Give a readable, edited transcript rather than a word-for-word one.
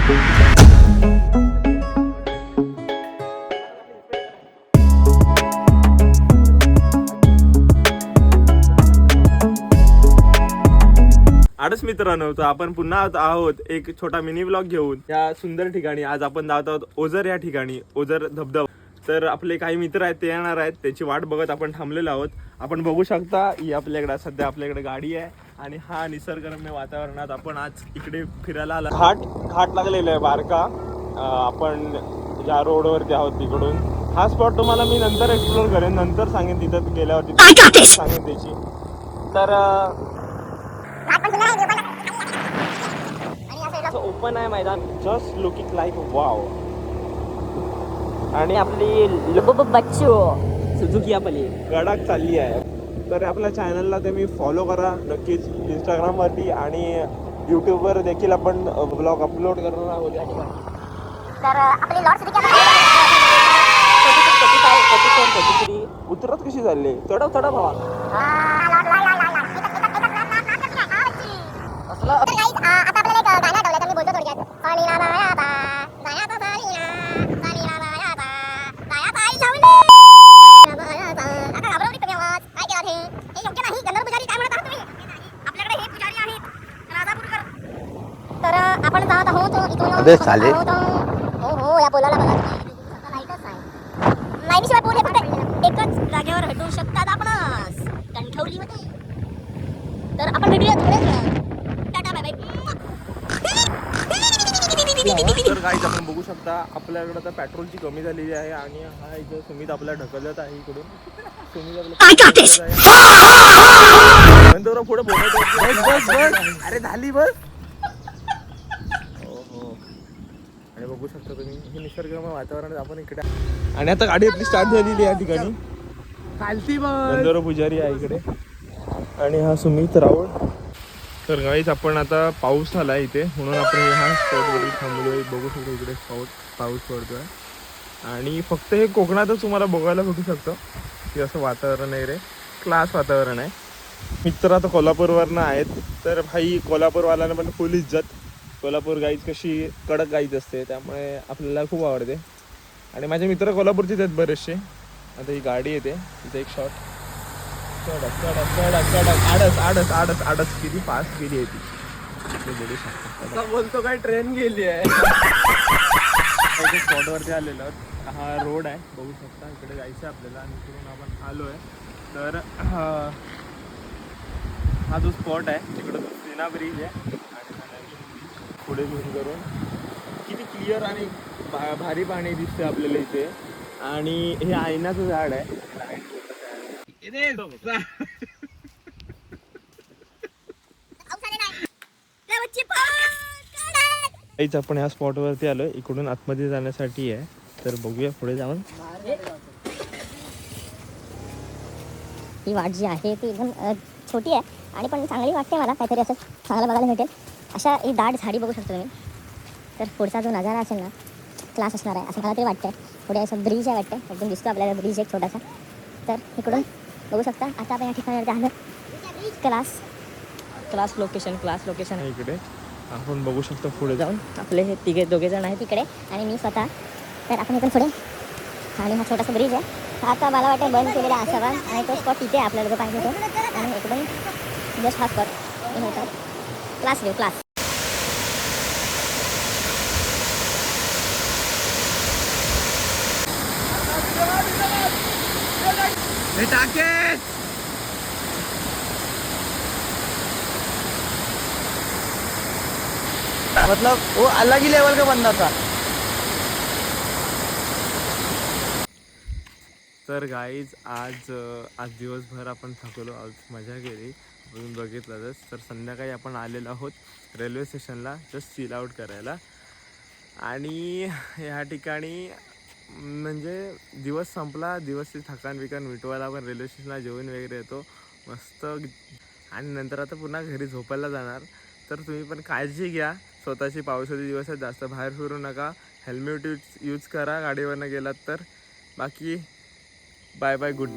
आडस मित्रांनो, तर आपण पुन्हा आहोत एक छोटा मिनी ब्लॉग घेऊन या सुंदर ठिकाणी. आज आपण जात आहोत ओझर या ठिकाणी, ओझर धबधबा. तर आपले काही मित्र आहेत ते येणार आहेत, त्याची वाट बघत आपण थांबलेलो आहोत. आपण बघू शकता ही आपल्याकडे सध्या आपल्याकडे गाडी आहे आणि हा निसर्गरम्य वातावरणात आपण आज इकडे फिरायला आला. घाट लागलेला आहे बारका. आपण ज्या रोडवरती आहोत तिकडून हा स्पॉट तुम्हाला मी नंतर एक्सप्लोर करेन, नंतर सांगेन तिथं गेल्यावरती सांगेन त्याची. तर ओपन आहे मैदान, जस्ट लुकिंग लाईक वाव. आणि आपली बच्चू सुझुकी आपली गडाक चालली आहे. तर आपल्या चॅनलला तुम्ही फॉलो करा नक्कीच, इंस्टाग्रामवरती आणि यूट्यूबवर देखील आपण ब्लॉग अपलोड करणार आहोत. तर आपली लॉर्ड उतरत कशी चालली, चढव भावा. आता आपल्याला एक गाणं आठवलं तर मी बोलतो थोडक्यात. तर आपण जात आहोत इथून. हो या पोलाला बघा, लाईटच आहे. लाईनीशिवाय पोल हे फक्त एकच जागेवर भेटू शकतात आपणास, कणठवलीमध्ये. तर आपण भेटूया थोड्याच. टाटा बाय बाय. तर गाईज आपण बघू शकता आपल्याकडे आता पेट्रोलची कमी झालेली आहे आणि हा इथं सुमित आपला ढकलत आहे इकडून. सुमित आपल्या पुढे बोलत. अरे झाली बस. हो. आणि बघू शकता तुम्ही हे निसर्गरम्य वातावरण आपण इकडे. आणि आता गाडी आपली स्टार्ट झालेली आहे या ठिकाणी. खालती बंदोरा पुजारी आहे इकडे आणि हा सुमित राऊळ. तर गाईज आपण आता पाऊस आला इथे म्हणून आपण ह्या स्पॉटवरती थांबलोय. बघू शकतो इकडे पाऊस पडतोय आणि फक्त हे कोकणातच तुम्हाला बघायला भेटू शकतं की असं वातावरण आहे रे. क्लास वातावरण आहे. मित्र आता कोल्हापूरवरनं आहेत, तर भाई कोल्हापूरवाल्यांना पण फुल इज्जत. कोल्हापूर गाईज कशी कडक गाईज असते, त्यामुळे आपल्याला खूप आवडते. आणि माझे मित्र कोल्हापूरचेच आहेत बरेचसे. आता ही गाडी येते, तिथे एक शॉट. आडस किती फास्ट गेली आहे ती, बोलू शकतो. बोलतो काय ट्रेन गेली आहे. स्पॉटवरती आलेलो आहोत. हा रोड आहे बघू शकता, इकडे जायचं आहे आपल्याला आणि इकडून आपण आलो आहे. तर हा जो स्पॉट आहे तिकडं तो सीना ब्रिज आहे आणि पुढे झूम करून किती क्लिअर आणि भारी पाणी दिसते आपल्याला इथे. आणि हे आयनाचं झाड आहे. आपण ह्या स्पॉट वरती आलोय, इकडून आतमध्ये जाण्यासाठी आहे. तर बघूया पुढे जाऊन. ही वाट जी आहे ती एकदम छोटी आहे आणि पण चांगली वाटते मला. काहीतरी असं चांगलं बघायला भेटेल. अशा एक दाट झाडी बघू शकतो तुम्ही. तर पुढचा जो नजारा असेल ना, क्लास असणार आहे असं मला तरी वाटतंय. पुढे असं ब्रिज आहे वाटतं, एकदम दिसतो आपल्याला ब्रिज एक छोटासा. तर इकडून बघू शकता. आता आपण या ठिकाणी आलं क्लास लोकेशन आहे इकडे. आपण बघू शकतो पुढे जाऊन आपले हे दोघे जण आहेत इकडे आणि मी स्वतः. तर आपण इथून पुढे आणि हा छोटासा ब्रिज आहे. हा आता मला वाटतं बंद केलेला असावा आणि तो स्पॉट तिथे आपल्याला जो पाहिजे तो. आणि इकडून जस्ट हा स्पॉट होता क्लास व्ह्यू. क्लास मतलब वो अलग ही लेवल का बंदा था. तर गाईज आज दिवसभर आपण थकलो, आज मजा केली. आपण बघितलंच. तर संध्याकाळी आपण आलेलो आहोत रेल्वे स्टेशनला जस्ट चिल आउट करायला. आणि ह्या ठिकाणी म्हणजे दिवस संपला, दिवसची थकान मिटवायला आपण रेल्वे स्टेशनला जेवण वगैरे येतो मस्त. आणि नंतर आता पुन्हा घरी झोपायला जाणार. तर तुम्ही पण काळजी घ्या स्वतःची. पावसाचे दिवस आहेत, जास्त बाहेर फिरू नका. हेल्मेट यूज करा गाडीवरनं गेलात तर. बाकी बाय बाय, गुड.